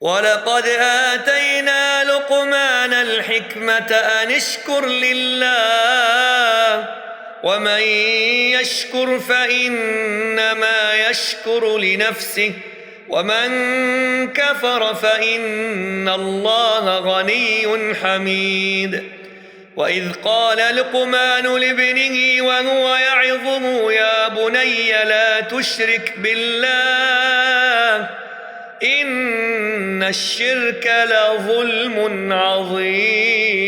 ولقد آتينا لقمان الحكمة أن اشكر لله ومن يشكر فإنما يشكر لنفسه ومن كفر فإن الله غني حميد. وإذ قال لقمان لابنه وهو يعظه يا بني لا تشرك بالله إن الشرك لظلم عظيم.